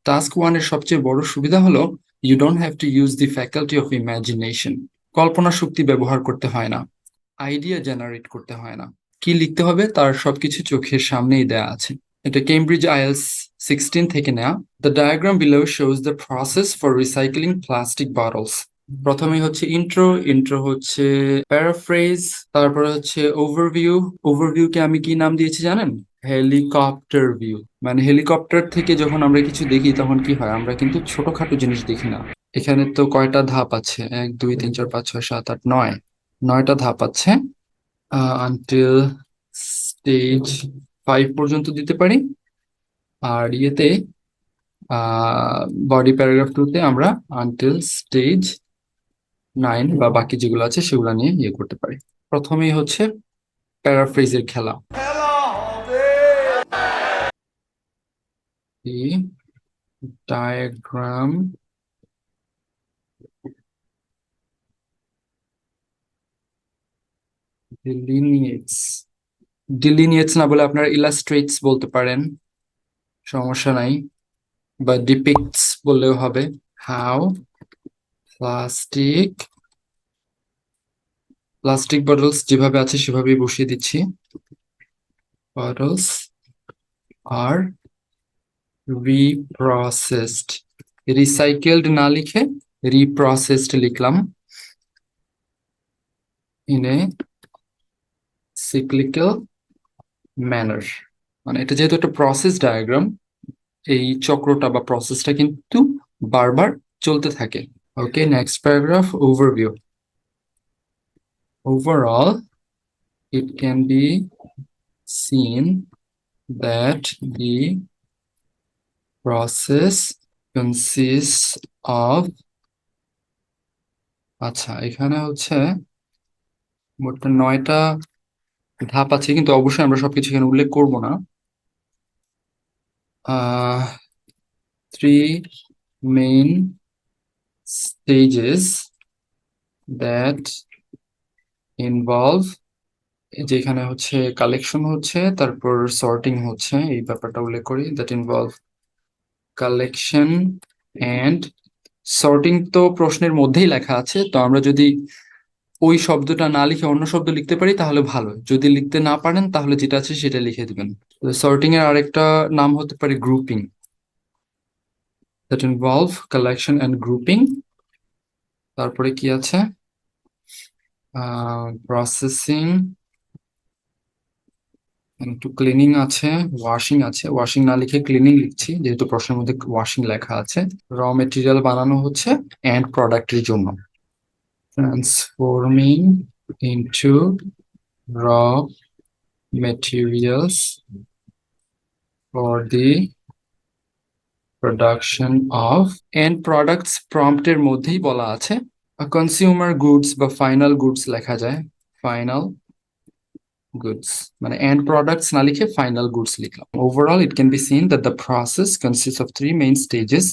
Task 1 এর সবচেয়ে বড় সুবিধা হলো you don't have to use the faculty of imagination. কল্পনা শক্তি ব্যবহার করতে হয় না, আইডিয়া জেনারেট করতে হয় না। কি লিখতে হবে তার সবকিছু চোখের সামনেই দেয়া আছে। এটা কেমব্রিজ আইএলস 16 থেকে নেওয়া। The diagram below shows the process for recycling plastic bottles. প্রথমেই হচ্ছে ইন্ট্রো হচ্ছে প্যারাফ্রেজ, তারপরে হচ্ছে ওভারভিউ। ওভারভিউকে আমি কি নাম দিয়েছি জানেন? Helicopter view. মানে হেলিকপ্টার থেকে যখন আমরা কিছু দেখি তখন কি হয়, আমরা কিন্তু ছোটখাটো জিনিস দেখি না। এখানে তো কয়টা ধাপ আছে? 1 2 3 4 5 6 7 8 9, 9টা ধাপ আছে। আনটিল স্টেজ 5 পর্যন্ত দিতে পারি। আর ইয়েতে বডি প্যারাগ্রাফ 2 তে আমরা আনটিল স্টেজ 9 বা বাকি যেগুলো আছে সেগুলো নিয়ে ইয়ে করতে পারি। প্রথমেই হচ্ছে প্যারাফ্রেজের খেলা। ডায়াগ্রাম ডিলিনিয়েটস না বলে আপনারা ইলাস্ট্রেটস বলতে পারেন, সমস্যা নাই, বা ডিপিক্টস বললেও হবে। হাউ প্লাস্টিক বটলস যেভাবে আছে সেভাবেই বসিয়ে দিচ্ছি। বটলস আর রিপ্রসেসড, রিসাইকেলড না লিখে রিপ্রসেসড লিখলাম। ইন এ সিক্লিক্যাল ম্যানার, মানে এটা যেহেতু একটা প্রসেস ডায়াগ্রাম, এই চক্রটা বা প্রসেসটা কিন্তু বারবার চলতে থাকে। Okay, next paragraph, overview. Overall it can be seen that the process consists of, আচ্ছা এখানে হচ্ছে মোট 9টা ধাপ আছে, কিন্তু অবশ্যই আমরা সবকিছু এখানে উল্লেখ করব না। 3 main stages that involve, যেখানে হচ্ছে কালেকশন হচ্ছে তারপর সর্টিং হচ্ছে, এই ব্যাপারটা উল্লেখ করি। That involve collection and sorting তো প্রশ্নের মধ্যেই লেখা আছে, তো আমরা যদি ওই শব্দটা না লিখে অন্য শব্দ লিখতে পারি তাহলে ভালো, যদি লিখতে না পারেন তাহলে যেটা আছে সেটা লিখে দিবেন। সর্টিং এর আরেকটা নাম হতে পারে grouping. That involve collection and grouping. তারপরে কি আছে? প্রসেসিং, একটু ক্লিনিং আছে, ওয়াশিং আছে। ওয়াশিং না লিখে ক্লিনিং লিখছি যেহেতু প্রশ্নের মধ্যে ওয়াশিং লেখা আছে। র মেটেরিয়াল বানানো হচ্ছে এন্ড প্রোডাক্টের জন্য। Transforming into raw materials for the production of end products. প্রম্পটের মধ্যেই বলা আছে কনজিউমার গুডস বা ফাইনাল গুডস লেখা যায়, ফাইনাল goods, মানে end products না লিখে final goods লিখলাম। Overall, it can be seen that the process consists of 3 main stages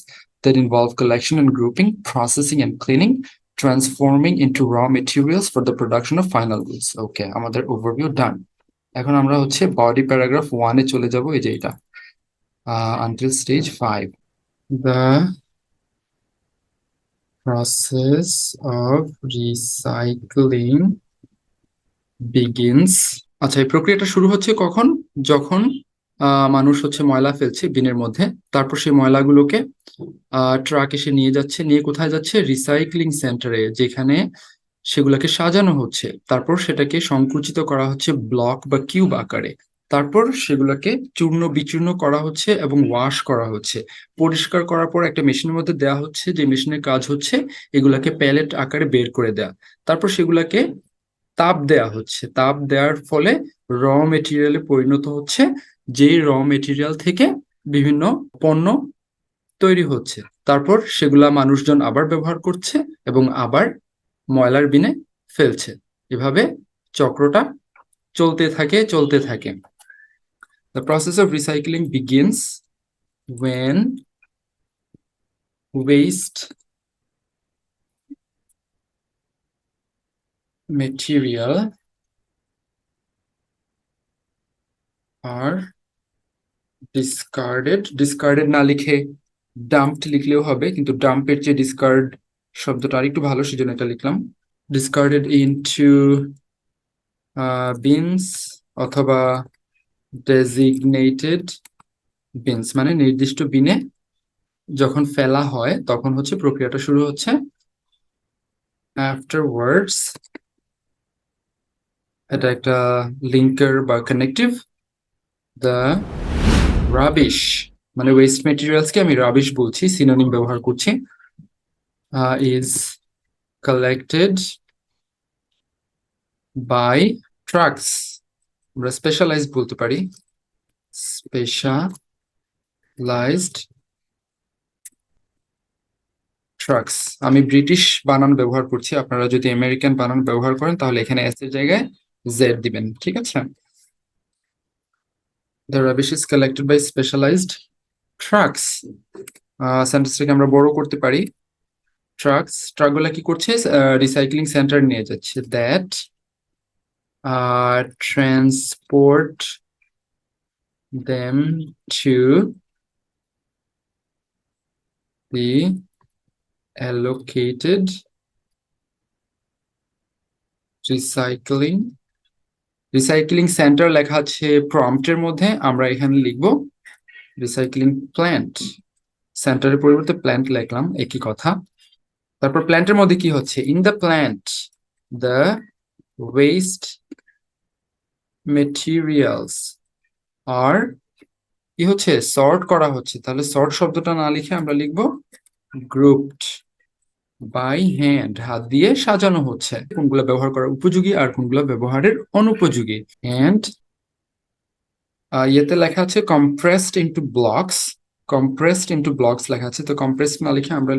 that involve collection and grouping, processing and cleaning, transforming into raw materials for the production of final goods. Okay, আমাদের overview done. এখন আমরা হচ্ছে body paragraph 1 এ চলে যাব, এই যে এটা, until stage 5. The process of recycling begins. আচ্ছা, এই প্রক্রিয়াটা শুরু হচ্ছে কখন? যখন মানুষ হচ্ছে ময়লা ফেলছে বিনের মধ্যে, তারপর সেই ময়লাগুলোকে ট্রাক এসে নিয়ে যাচ্ছে। নিয়ে কোথায় যাচ্ছে? রিসাইক্লিং সেন্টারে, যেখানে সেগুলোকে সাজানো হচ্ছে। তারপর সেটাকে সংকুচিত করা হচ্ছে ব্লক বা কিউব আকারে। তারপর সেগুলোকে চূর্ণ বিচূর্ণ করা হচ্ছে এবং ওয়াশ করা হচ্ছে। পরিষ্কার করার পর একটা মেশিনের মধ্যে দেওয়া হচ্ছে, যে মেশিনের কাজ হচ্ছে এগুলাকে প্যালেট আকারে বের করে দেওয়া। তারপর সেগুলাকে তাপ দেয়া হচ্ছে। তাপ দেওয়ার ফলে র মেটেরিয়ালে পরিণত হচ্ছে, যেই র মেটেরিয়াল থেকে বিভিন্ন পণ্য তৈরি হচ্ছে। তারপর সেগুলা মানুষজন আবার ব্যবহার করছে এবং আবার ময়লার বিনে ফেলছে। এভাবে চক্রটা চলতে থাকে। The process of recycling begins when waste material are discarded না লিখে ডাম্পড লিখলেও হবে, কিন্তু ডাম্পের যে ডিসকার্ড শব্দটা আরেকটু ভালো, সেজন্য এটা লিখলাম। ডিসকার্ডেড ইনটু বিনস অথবা ডেজিগনেটেড বিনস, মানে নির্দিষ্ট বিনে যখন ফেলা হয় তখন হচ্ছে প্রক্রিয়াটা শুরু হচ্ছে। আফটারওয়ার্ডস, এটা একটা লিঙ্কার বা কানেক্টিভ। দ্য রাবিশ, মানে ওয়েস্ট মেটেরিয়ালসকে আমি রাবিশ বলছি, সিনোনিম ব্যবহার করছি। ইজ কালেক্টেড বাই ট্রাকস, আমরা স্পেশালাইজড বলতে পারি, স্পেশালাইজড ট্রাকস। আমি ব্রিটিশ বানান ব্যবহার করছি, আপনারা যদি আমেরিকান বানান ব্যবহার করেন তাহলে এখানে এস এর জায়গায় জেড দিবেন, ঠিক আছে? The rubbish is collected by specialised trucks. সেন্টেন্সটাকে আমরা বড় করতে পারি। ট্রাকগুলা কি করছে? রিসাইক্লিং সেন্টার নিয়ে যাচ্ছে, that transport them to the allocated recycling centre লেখা আছে প্রম্পটের মধ্যে, আমরা এখানে লিখবো রিসাইক্লিং প্ল্যান্ট। সেন্টারের পরিবর্তে প্ল্যান্ট লিখলাম, একই কথা। তারপর প্ল্যান্টের মধ্যে কি হচ্ছে? In the plant the waste materials are কি হচ্ছে? সর্ট করা হচ্ছে। তাহলে সর্ট শব্দটা না লিখে আমরা লিখবো গ্রুপড বাই হ্যান্ড, হাত দিয়ে সাজানো হচ্ছে। কোনগুলো ব্যবহার করার উপযোগী আর কোনগুলো ব্যবহারের অনুপযোগী। অ্যান্ড ইয়েতে লেখা আছে compressed into blocks, compressed into blocks লেখা আছে, তো কম্প্রেসড না লিখে আমরা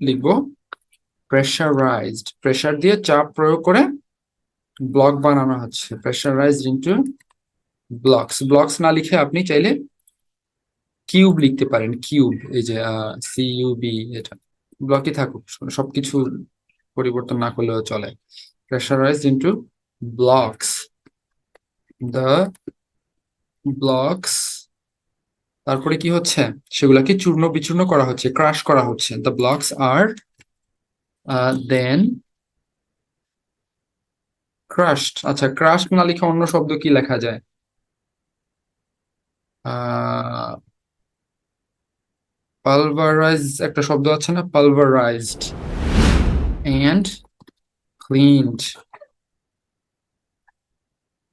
লিখবো প্রেসারাইজড, প্রেসার দিয়ে চাপ প্রয়োগ করে ব্লক বানানো হচ্ছে, প্রেসারাইজড ইনটু ব্লকস। ব্লকস না লিখে আপনি চাইলে কিউব লিখতে পারেন, কিউব, এই যে সিইউবি, এটা ব্লকই থাকুক, সবকিছু পরিবর্তন না করলেও চলে। Pressurised into blocks, the blocks. তারপরে কি হচ্ছে? সেগুলাকে চূর্ণ বিচূর্ণ করা হচ্ছে, ক্রাশ করা হচ্ছে। The blocks are then crushed. আচ্ছা, ক্রাশড না লিখে অন্য শব্দ কি লেখা যায়? পালভারাইজ একটা শব্দ আছে না, পালভারাইজড এন্ড ক্লিনড।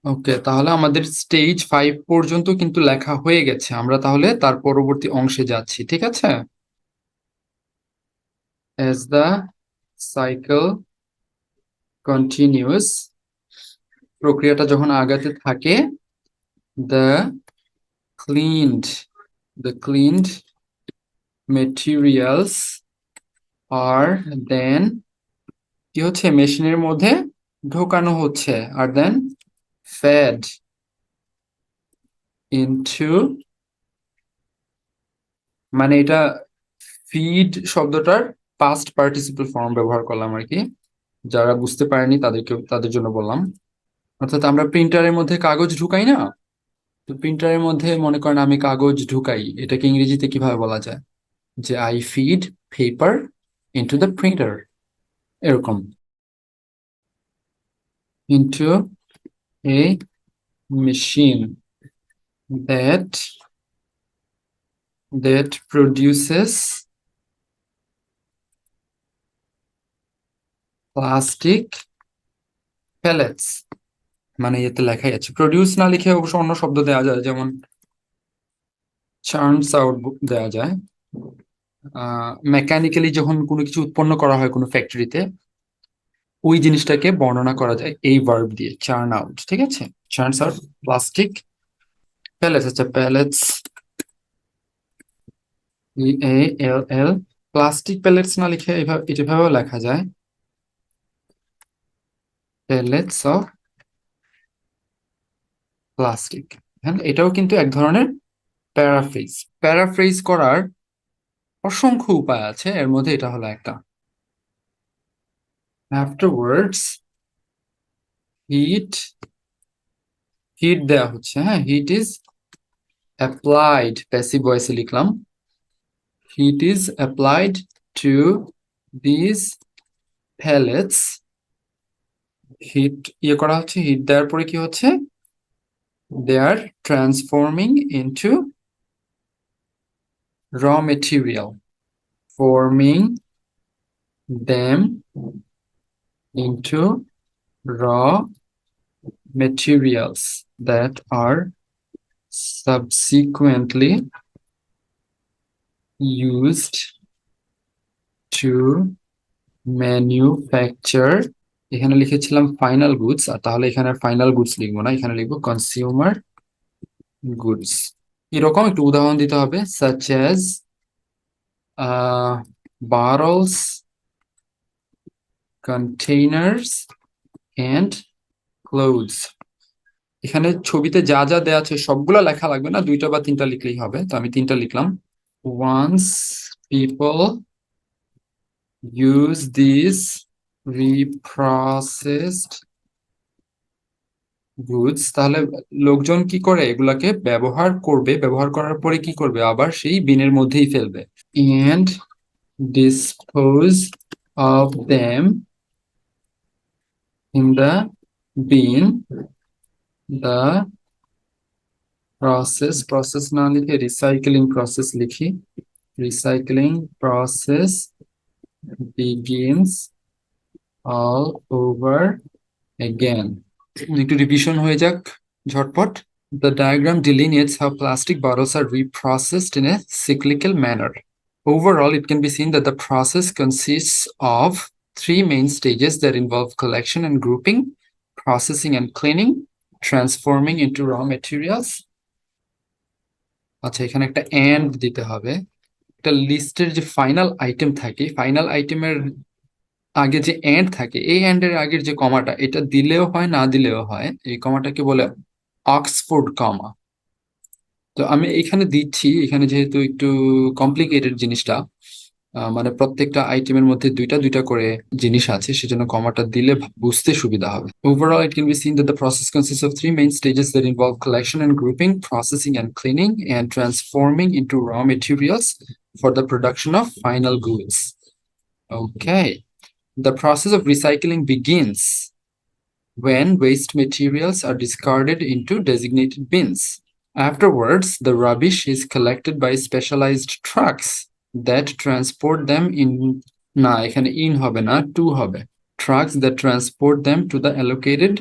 ওকে, তাহলে আমাদের স্টেজ 5 পর্যন্ত কিন্তু লেখা হয়ে গেছে, আমরা তাহলে তার পরবর্তী অংশে যাচ্ছি, ঠিক আছে? অ্যাজ দ্য সাইকেল কন্টিনিউস, প্রক্রিয়াটা যখন আগাতে থাকে, the cleaned the cleaned materials are then কি হচ্ছে? মেশিনের মধ্যে ঢোকানো হচ্ছে, আর দেন ফেড ইনটু, মানে এটা ফিড শব্দটার পাস্ট পার্টিসিপল ফর্ম ব্যবহার করলাম আর কি, যারা বুঝতে পারেনি তাদের জন্য বললাম। অর্থাৎ আমরা প্রিন্টারের মধ্যে কাগজ ঢুকাই না, তো প্রিন্টারের মধ্যে মনে করেন আমি কাগজ ঢুকাই, এটাকে ইংরেজিতে কিভাবে বলা যায়? যে I feed paper into the printer, এরকম, into a machine that produces plastic pellets. মানে এতে লেখাই আছে, প্রডিউস না লিখে অবশ্য অন্য শব্দ দেওয়া যায়, যেমন চার্নস আউট দেওয়া যায়। মেকানিক্যালি যখন কোনো কিছু উৎপন্ন করা হয় কোনো ফ্যাক্টরিতে, ওই জিনিসটাকে বর্ণনা করা যায় এই ভার্ব দিয়ে, চার্ন আউট, ঠিক আছে? চার্নস আউট প্লাস্টিক প্যালেটস। আচ্ছা, প্যালেটস, EALL, প্লাস্টিক প্যালেটস না লিখে এভাবেও লেখা যায়, প্যালেটস অফ প্লাস্টিক। হ্যাঁ, এটাও কিন্তু এক ধরনের প্যারাফ্রেজ। প্যারাফ্রেজ করার অসংখ্য উপায় আছে, এর মধ্যে এটা হলো একটা। আফটারওয়ার্ডস হিট, হিট দেওয়া হচ্ছে, হ্যাঁ, হিট ইজ অ্যাপ্লাইড, প্যাসিভ ভয়েসে লিখলাম, heat is applied to these pellets. Heat করা হচ্ছে, হিট দেওয়ার পরে কি হচ্ছে, they are transforming into raw material, forming them into raw materials that are subsequently used to manufacture, এখানে লিখেছিলাম ফাইনাল গুডস, আর তাহলে এখানে ফাইনাল গুডস লিখবো না, এখানে লিখবো কনজিউমার গুডস। এরকম একটু উদাহরণ দিতে হবে, such as bottles, containers and clothes। এখানে ছবিতে যা যা দেওয়া আছে সবগুলো লেখা লাগবে না, 2টা বা 3টা লিখলেই হবে, তো আমি 3টা লিখলাম। once people use these reprocessed goods, তাহলে লোকজন কি করে, এগুলাকে ব্যবহার করবে, ব্যবহার করার পরে কি করবে, আবার সেই বিনের মধ্যেই ফেলবে, and dispose of them in the bin। the process না লিখে রিসাইক্লিং প্রসেস লিখি, recycling process begins all over again। একটু রিভিশন হয়ে যাক ঝটপট। The diagram delineates how plastic bottles are reprocessed in a cyclical manner. Overall, it can be seen that the process consists of 3 main stages that involve collection and grouping, processing and cleaning, transforming into raw materials। আচ্ছা, এখানে একটা and দিতে হবে। একটা লিস্টের যে final item থাকে, final আইটেমের আগে যে এন্ড থাকে, এই এন্ড এর আগের যে কমাটা, এটা দিলেও হয় না দিলেও হয়, এই কমাটাকে বলে অক্সফোর্ড কমা। তো আমি এখানে দিচ্ছি, এখানে যেহেতু একটু কমপ্লিকেটেড জিনিসটা, মানে প্রত্যেকটা আইটেমের মধ্যে 2টা 2টা করে জিনিস আছে, সেজন্য কমাটা দিলে বুঝতে সুবিধা হবে। Overall, it can be seen that the process consists of 3 main stages that involve collection and grouping, processing and cleaning, and transforming into raw materials for the production of final goods. Okay. The process of recycling begins when waste materials are discarded into designated bins. Afterwards, the rubbish is collected by specialized trucks that transport them in, না এখানে in হবে না, to হবে, trucks that transport them to the allocated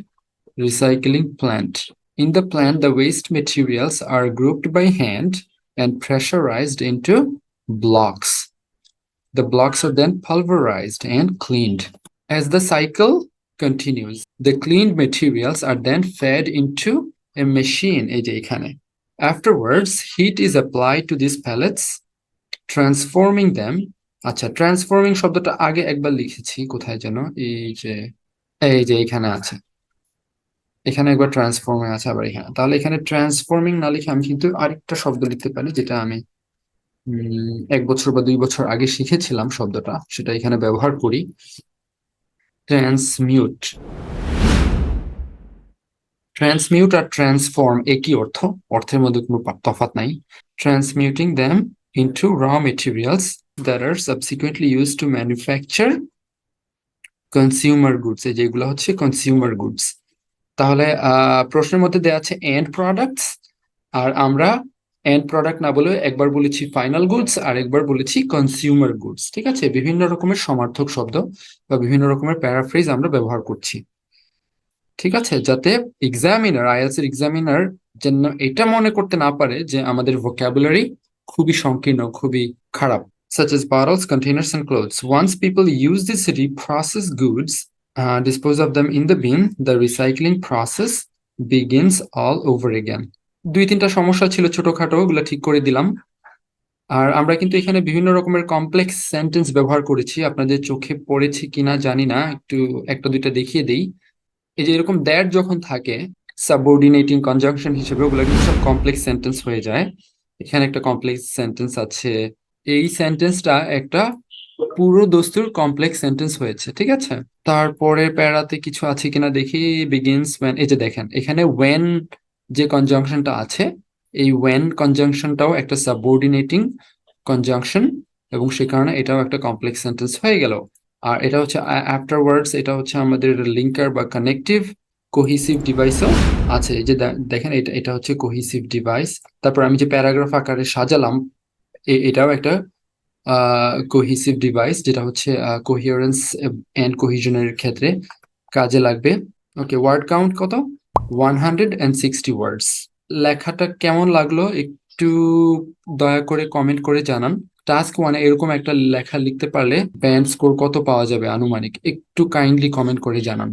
recycling plant. In the plant, the waste materials are grouped by hand and pressurized into blocks. The blocks are then pulverized and cleaned. As the cycle continues, the cleaned materials are then fed into a machine, এই যে এখানে। Afterwards, heat is applied to these pellets, transforming them। আচ্ছা, transforming শব্দটা আগে একবার লিখেছি, কোথায় যেন, এই যে এখানে আছে, এখানে একবার ট্রান্সফর্মিং আছে, আবার এখানে, তাহলে এখানে ট্রান্সফর্মিং না লিখে আমি কিন্তু আরেকটা শব্দ লিখতে পারি, যেটা আমি 1 বছর বা 2 বছর আগে শিখেছিলাম শব্দটা, সেটা এখানে ব্যবহার করি। ট্রান্সমিউট, ট্রান্সমিউট আর ট্রান্সফর্ম একই অর্থ, অর্থের মধ্যে কোনো তফাৎ নাই। Transmuting them into raw materials that are subsequently used to manufacture consumer goods, এই যেগুলো হচ্ছে কনজিউমার গুডস। তাহলে প্রশ্নের মধ্যে দেওয়া আছে এন্ড প্রোডাক্টস, আর আমরা এন্ড প্রোডাক্ট না বলে একবার বলেছি ফাইনাল গুডস আর একবার বলেছি কনজিউমার গুডস। ঠিক আছে, বিভিন্ন রকমের সমার্থক শব্দ বা বিভিন্ন রকমের প্যারাফ্রেজ আমরা ব্যবহার করছি, ঠিক আছে, যাতে এক্সামিনার, আইএলটিএস এর এক্সামিনার যেন এটা মনে করতে না পারে যে আমাদের ভোকাবুলারি খুবই সংকীর্ণ, খুবই খারাপ। Such as bottles, containers and clothes. Once people use these reprocessed goods, dispose of them in the bin, the recycling process begins all over again. 2-3টা সমস্যা ছিল ছোটখাটো, ওগুলো ঠিক করে দিলাম। আর আমরা কিন্তু এখানে বিভিন্ন রকমের কমপ্লেক্স সেন্টেন্স ব্যবহার করেছি, আপনাদের চোখে পড়েছে কিনা জানি না, একটু 1-2টা দেখিয়ে দেই। এই যে এরকম দ্যাট যখন থাকে সাবঅর্ডিনেটিং কনজাংশন হিসেবে, ওগুলো কিন্তু সব কমপ্লেক্স সেন্টেন্স হয়ে যায়। এখানে একটা কমপ্লেক্স সেন্টেন্স আছে, এই সেন্টেন্সটা একটা পুরো দস্তুর কমপ্লেক্স সেন্টেন্স হয়েছে, ঠিক আছে। তারপরে প্যারাতে কিছু আছে কিনা দেখি। বিগিনস ওয়েন, এই যে দেখেন এখানে ওয়েন যে কনজাংশনটা আছে, এই ওয়েন কনজাংশনটাও একটা সাবঅর্ডিনেটিং কনজাংশন, এবং সে কারণে এটাও একটা কমপ্লেক্স সেন্টেন্স হয়ে গেল। আর এটা হচ্ছে আফটারওয়ার্ডস, এটা হচ্ছে আমাদের লিঙ্কার বা কানেকটিভ। কোহিসিভ ডিভাইসও আছে, এই যে দেখেন এটা এটা হচ্ছে কোহিসিভ ডিভাইস। তারপর আমি যে প্যারাগ্রাফ আকারে সাজালাম, এটাও একটা কোহিসিভ ডিভাইস, যেটা হচ্ছে কোহিয়ারেন্স এন্ড কোহিশনের ক্ষেত্রে কাজে লাগবে। ওকে, ওয়ার্ড কাউন্ট কত? 160 ওয়ার্ডস। লেখাটা কেমন লাগলো একটু দয়া করে কমেন্ট করে জানান। টাস্ক ওয়ানে এরকম একটা লেখা লিখতে পারলে ব্যান্ড স্কোর কত পাওয়া যাবে আনুমানিক, একটু কাইন্ডলি কমেন্ট করে জানান।